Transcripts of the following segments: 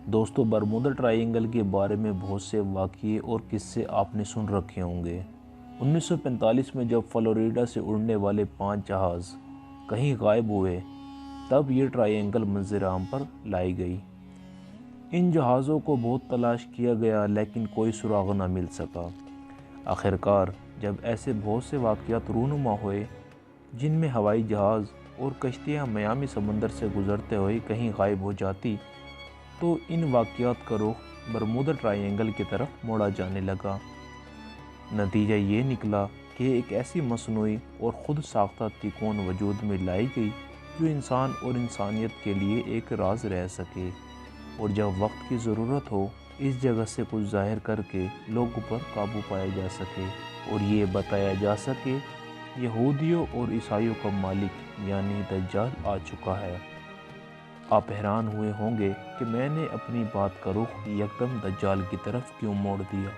دوستو، Bermuda triangle کے بارے میں بہت سے واقعے اور قصے آپ نے سن رکھے ہوں گے۔ 1945 میں جب فلوریڈا سے اڑنے والے 5 جہاز کہیں غائب ہوئے، تب یہ ٹرائنگل منظر عام پر لائی گئی۔ ان جہازوں کو بہت تلاش کیا گیا لیکن کوئی سراغ نہ مل سکا۔ آخرکار جب ایسے بہت سے واقعات رونما ہوئے جن میں ہوائی جہاز اور کشتیاں میامی سمندر سے گزرتے ہوئے کہیں غائب ہو جاتی، تو ان واقعات کا رخ برمودا ٹرائنگل کی طرف موڑا جانے لگا۔ نتیجہ یہ نکلا کہ ایک ایسی مصنوعی اور خود ساختہ تکون وجود میں لائی گئی جو انسان اور انسانیت کے لیے ایک راز رہ سکے، اور جب وقت کی ضرورت ہو اس جگہ سے کچھ ظاہر کر کے لوگوں پر قابو پایا جا سکے، اور یہ بتایا جا سکے یہودیوں اور عیسائیوں کا مالک یعنی دجال آ چکا ہے۔ آپ حیران ہوئے ہوں گے کہ میں نے اپنی بات کا رخ یکدم دجال کی طرف کیوں موڑ دیا،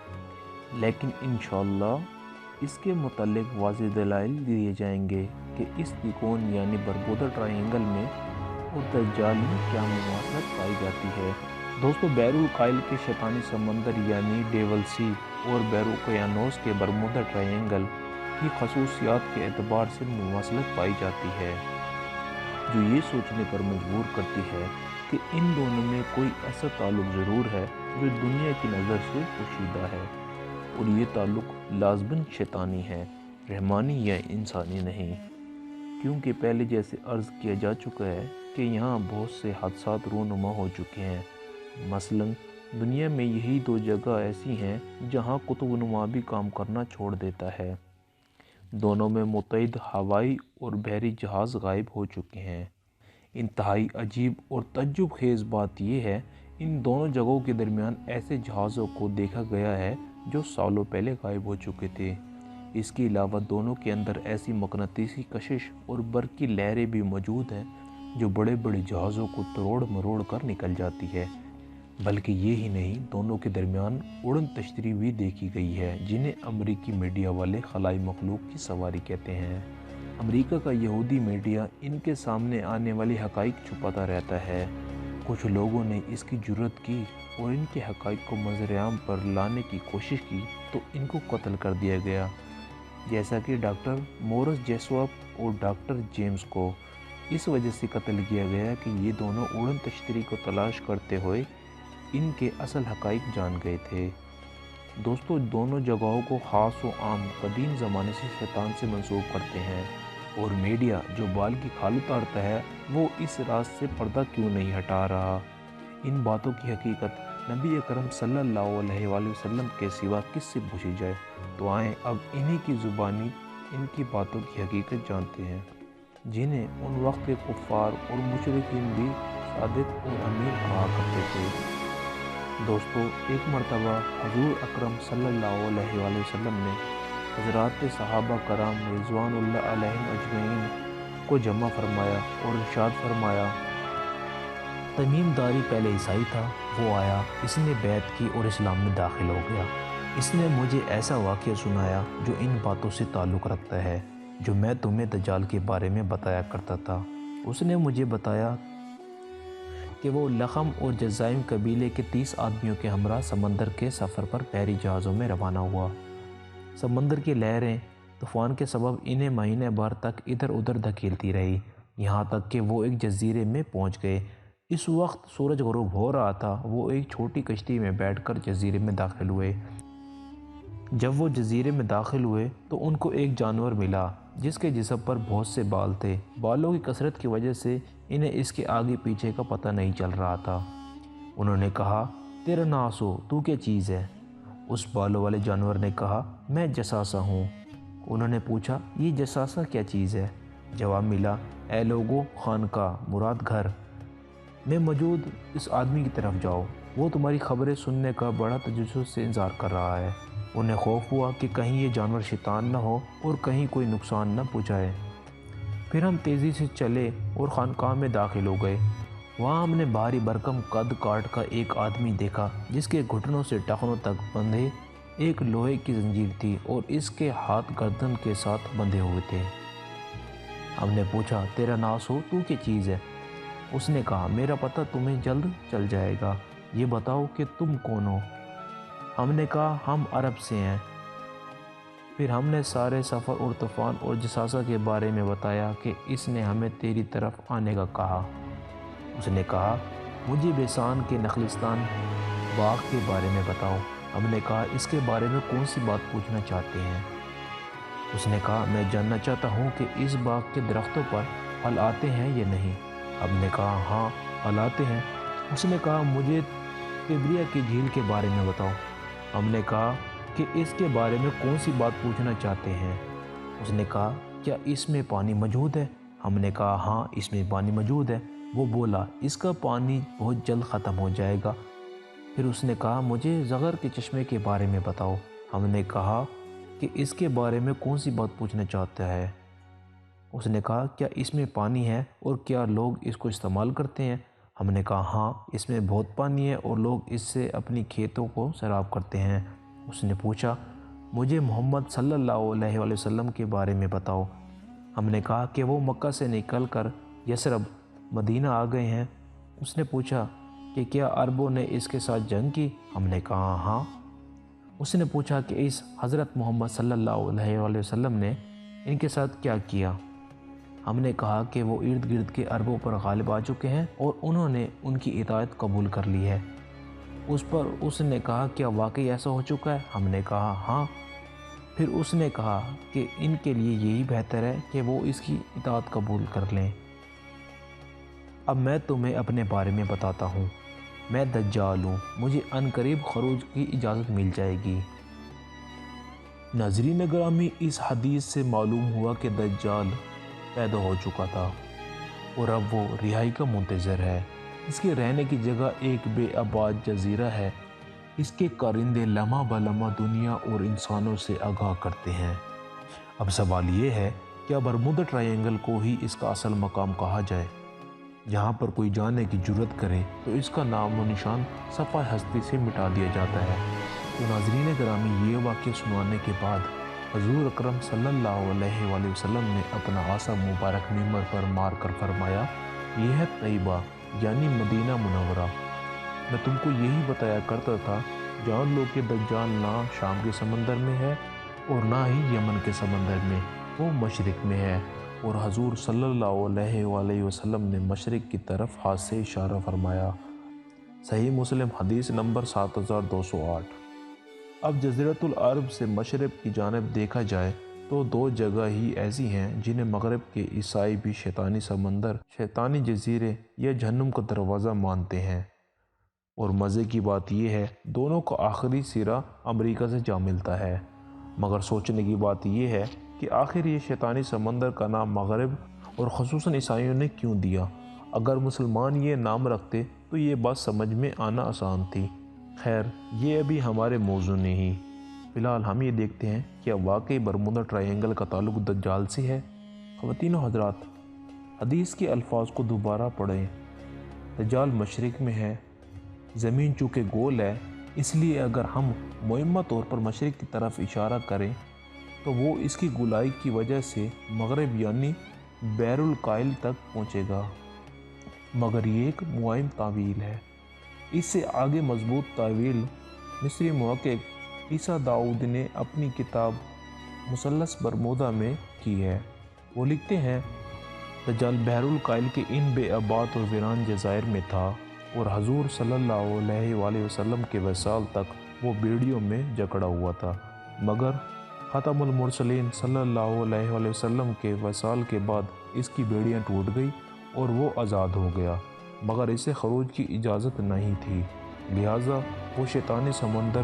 لیکن انشاءاللہ اس کے متعلق واضح دلائل دیے جائیں گے کہ اس تکون یعنی برمودا ٹرائنگل میں اور دجال میں کیا مماثلت پائی جاتی ہے۔ دوستو، بحر الکاہل کے شیطانی سمندر یعنی ڈیول سی اور بحر اوقیانوس کے برمودا ٹرائنگل کی خصوصیات کے اعتبار سے مماثلت پائی جاتی ہے، جو یہ سوچنے پر مجبور کرتی ہے کہ ان دونوں میں کوئی ایسا تعلق ضرور ہے جو دنیا کی نظر سے پوشیدہ ہے، اور یہ تعلق لازماً شیطانی ہے، رحمانی یا انسانی نہیں، کیونکہ پہلے جیسے عرض کیا جا چکا ہے کہ یہاں بہت سے حادثات رونما ہو چکے ہیں۔ مثلاً دنیا میں یہی 2 جگہ ایسی ہیں جہاں قطب نما بھی کام کرنا چھوڑ دیتا ہے۔ دونوں میں متعدد ہوائی اور بحری جہاز غائب ہو چکے ہیں۔ انتہائی عجیب اور تعجب خیز بات یہ ہے، ان دونوں جگہوں کے درمیان ایسے جہازوں کو دیکھا گیا ہے جو سالوں پہلے غائب ہو چکے تھے۔ اس کے علاوہ دونوں کے اندر ایسی مقناطیسی کشش اور برقی لہریں بھی موجود ہیں جو بڑے بڑے جہازوں کو تروڑ مروڑ کر نکل جاتی ہے۔ بلکہ یہی نہیں، دونوں کے درمیان اڑن تشتری بھی دیکھی گئی ہے جنہیں امریکی میڈیا والے خلائی مخلوق کی سواری کہتے ہیں۔ امریکہ کا یہودی میڈیا ان کے سامنے آنے والی حقائق چھپاتا رہتا ہے۔ کچھ لوگوں نے اس کی جرات کی اور ان کے حقائق کو منظر عام پر لانے کی کوشش کی تو ان کو قتل کر دیا گیا، جیسا کہ ڈاکٹر مورس جیسوپ اور ڈاکٹر جیمز کو اس وجہ سے قتل کیا گیا کہ یہ دونوں اڑن تشتری کو تلاش کرتے ہوئے ان کے اصل حقائق جان گئے تھے۔ دوستو، دونوں جگہوں کو خاص و عام قدیم زمانے سے شیطان سے منسوب کرتے ہیں، اور میڈیا جو بال کی کھال اتارتا ہے وہ اس راز سے پردہ کیوں نہیں ہٹا رہا۔ ان باتوں کی حقیقت نبی اکرم صلی اللہ علیہ وآلہ وسلم کے سوا کس سے پوچھی جائے؟ تو آئیں اب انہی کی زبانی ان کی باتوں کی حقیقت جانتے ہیں، جنہیں ان وقت کے کفار اور مشرکین بھی صادق اور امین کہا کرتے تھے۔ دوستو، ایک مرتبہ حضور اکرم صلی اللہ علیہ وآلہ وسلم نے حضرات صحابہ کرام رضوان اللہ علیہم اجمعین کو جمع فرمایا اور ارشاد فرمایا، تمیم داری پہلے عیسائی تھا، وہ آیا، اس نے بیعت کی اور اسلام میں داخل ہو گیا۔ اس نے مجھے ایسا واقعہ سنایا جو ان باتوں سے تعلق رکھتا ہے جو میں تمہیں دجال کے بارے میں بتایا کرتا تھا۔ اس نے مجھے بتایا کہ وہ لخم اور جذائم قبیلے کے 30 آدمیوں کے ہمراہ سمندر کے سفر پر بحری جہازوں میں روانہ ہوا۔ سمندر کی لہریں طوفان کے سبب انہیں مہینے بھر تک ادھر ادھر دھکیلتی رہی، یہاں تک کہ وہ ایک جزیرے میں پہنچ گئے۔ اس وقت سورج غروب ہو رہا تھا۔ وہ ایک چھوٹی کشتی میں بیٹھ کر جزیرے میں داخل ہوئے۔ جب وہ جزیرے میں داخل ہوئے تو ان کو ایک جانور ملا جس کے جسم پر بہت سے بال تھے۔ بالوں کی کثرت کی وجہ سے انہیں اس کے آگے پیچھے کا پتہ نہیں چل رہا تھا۔ انہوں نے کہا، تیرا ناسو، تو کیا چیز ہے؟ اس بالوں والے جانور نے کہا، میں جساسہ ہوں۔ انہوں نے پوچھا، یہ جساسہ کیا چیز ہے؟ جواب ملا، اے لوگو، خانقاہ مراد گھر میں موجود اس آدمی کی طرف جاؤ، وہ تمہاری خبریں سننے کا بڑا تجسس سے انتظار کر رہا ہے۔ انہیں خوف ہوا کہ کہیں یہ جانور شیطان نہ ہو اور کہیں کوئی نقصان نہ پہنچائے۔ پھر ہم تیزی سے چلے اور خانقاہ میں داخل ہو گئے۔ وہاں ہم نے بھاری بھرکم قد کاٹ کا ایک آدمی دیکھا جس کے گھٹنوں سے ٹخنوں تک بندھے ایک لوہے کی زنجیر تھی اور اس کے ہاتھ گردن کے ساتھ بندھے ہوئے تھے۔ ہم نے پوچھا، تیرا ناسو، تو کیا چیز ہے؟ اس نے کہا، میرا پتہ تمہیں جلد چل جائے گا۔ یہ بتاؤ کہ تم کون ہو؟ ہم نے کہا ہم عرب سے ہیں۔ پھر ہم نے سارے سفر اور طوفان اور جساسہ کے بارے میں بتایا کہ اس نے ہمیں تیری طرف آنے کا کہا۔ اس نے کہا مجھے بیسان کے نخلستان باغ کے بارے میں بتاؤ۔ ہم نے کہا اس کے بارے میں کون سی بات پوچھنا چاہتے ہیں؟ اس نے کہا میں جاننا چاہتا ہوں کہ اس باغ کے درختوں پر پھل آتے ہیں یا نہیں۔ ہم نے کہا ہاں پھل آتے ہیں۔ اس نے کہا مجھے تبریہ کی جھیل کے بارے میں بتاؤ۔ ہم نے کہا کہ اس کے بارے میں کون سی بات پوچھنا چاہتے ہیں؟ اس نے کہا کیا اس میں پانی موجود ہے؟ ہم نے کہا ہاں اس میں پانی موجود ہے۔ وہ بولا اس کا پانی بہت جلد ختم ہو جائے گا۔ پھر اس نے کہا مجھے زغر کے چشمے کے بارے میں بتاؤ۔ ہم نے کہا کہ اس کے بارے میں کون سی بات پوچھنا چاہتا ہے؟ اس نے کہا کیا اس میں پانی ہے اور کیا لوگ اس کو استعمال کرتے ہیں؟ ہم نے کہا ہاں اس میں بہت پانی ہے اور لوگ اس سے اپنی کھیتوں کو سیراب کرتے ہیں۔ اس نے پوچھا مجھے محمد صلی اللہ علیہ وآلہ وسلم کے بارے میں بتاؤ۔ ہم نے کہا کہ وہ مکہ سے نکل کر یثرب مدینہ آ گئے ہیں۔ اس نے پوچھا کہ کیا عربوں نے اس کے ساتھ جنگ کی؟ ہم نے کہا ہاں۔ اس نے پوچھا کہ اس حضرت محمد صلی اللہ علیہ وآلہ وسلم نے ان کے ساتھ کیا کیا؟ ہم نے کہا کہ وہ ارد گرد کے عربوں پر غالب آ چکے ہیں اور انہوں نے ان کی اطاعت قبول کر لی ہے۔ اس پر اس نے کہا کیا واقعی ایسا ہو چکا ہے؟ ہم نے کہا ہاں۔ پھر اس نے کہا کہ ان کے لیے یہی بہتر ہے کہ وہ اس کی اطاعت قبول کر لیں۔ اب میں تمہیں اپنے بارے میں بتاتا ہوں۔ میں دجال ہوں، مجھے عنقریب خروج کی اجازت مل جائے گی۔ ناظرین گرامی، اس حدیث سے معلوم ہوا کہ دجال پیدا ہو چکا تھا اور اب وہ رہائی کا منتظر ہے۔ اس کے رہنے کی جگہ ایک بے آباد جزیرہ ہے۔ اس کے کارندے لمحہ بلمحہ دنیا اور انسانوں سے آگاہ کرتے ہیں۔ اب سوال یہ ہے کیا برمودا ٹرائینگل کو ہی اس کا اصل مقام کہا جائے؟ جہاں پر کوئی جانے کی جرت کرے تو اس کا نام و نشان صفحہ ہستی سے مٹا دیا جاتا ہے۔ تو ناظرین گرامی، یہ واقعہ سنانے کے بعد حضور اکرم صلی اللہ علیہ وآلہ وسلم نے اپنا عصا مبارک ممبر پر مار کر فرمایا یہ ہے طیبہ یعنی مدینہ منورہ۔ میں تم کو یہی بتایا کرتا تھا، جان لو کہ دجال نہ شام کے سمندر میں ہے اور نہ ہی یمن کے سمندر میں، وہ مشرق میں ہے۔ اور حضور صلی اللہ علیہ وآلہ وسلم نے مشرق کی طرف ہاتھ سے اشارہ فرمایا۔ صحیح مسلم حدیث نمبر 7208۔ اب جزیرۃ العرب سے مشرق کی جانب دیکھا جائے تو دو جگہ ہی ایسی ہیں جنہیں مغرب کے عیسائی بھی شیطانی سمندر، شیطانی جزیرے یا جہنم کا دروازہ مانتے ہیں۔ اور مزے کی بات یہ ہے دونوں کا آخری سرا امریکہ سے جا ملتا ہے۔ مگر سوچنے کی بات یہ ہے کہ آخر یہ شیطانی سمندر کا نام مغرب اور خصوصاً عیسائیوں نے کیوں دیا؟ اگر مسلمان یہ نام رکھتے تو یہ بات سمجھ میں آنا آسان تھی۔ خیر یہ ابھی ہمارے موضوع نہیں۔ فی الحال ہم یہ دیکھتے ہیں کیا واقعی برمودا ٹرائینگل کا تعلق دجال سے ہے؟ خواتین و حضرات، حدیث کے الفاظ کو دوبارہ پڑھیں۔ دجال مشرق میں ہے۔ زمین چونکہ گول ہے اس لیے اگر ہم معمہ طور پر مشرق کی طرف اشارہ کریں تو وہ اس کی گولائی کی وجہ سے مغرب یعنی بحر الکاہل تک پہنچے گا۔ مگر یہ ایک موائم تعویل ہے۔ اس سے آگے مضبوط تعویل مصری محقق عیسیٰ داؤد نے اپنی کتاب مثلث برمودا میں کی ہے۔ وہ لکھتے ہیں دجال بحر الکاہل کے ان بے آباد اور ویران جزائر میں تھا اور حضور صلی اللہ علیہ وآلہ وسلم کے وصال تک وہ بیڑیوں میں جکڑا ہوا تھا، مگر ختم المرسلین صلی اللہ علیہ وآلہ وسلم کے وصال کے بعد اس کی بیڑیاں ٹوٹ گئی اور وہ آزاد ہو گیا، مگر اسے خروج کی اجازت نہیں تھی، لہٰذا وہ شیطانی سمندر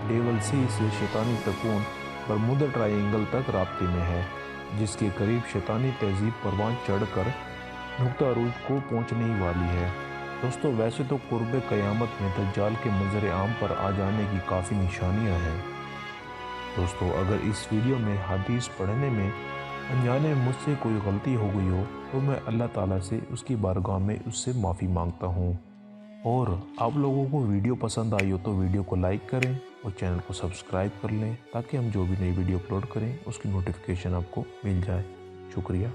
ڈیول سی سے شیطانی تکون برمودا ٹرائینگل تک رابطے میں ہے، جس کے قریب شیطانی تہذیب پروان چڑھ کر نقطہ عروج کو پہنچنے ہی والی ہے۔ دوستو ویسے تو قرب قیامت میں دجال کے منظر عام پر آ جانے کی کافی نشانیاں ہیں۔ دوستو اگر اس ویڈیو میں حدیث پڑھنے میں انجانے مجھ سے کوئی غلطی ہو گئی ہو تو میں اللہ تعالیٰ سے اس کی بارگاہ میں اس سے معافی مانگتا ہوں۔ اور آپ لوگوں کو ویڈیو پسند آئی ہو تو ویڈیو کو لائک کریں اور چینل کو سبسکرائب کر لیں تاکہ ہم جو بھی نئی ویڈیو اپلوڈ کریں اس کی نوٹیفیکیشن آپ کو مل جائے۔ شکریہ۔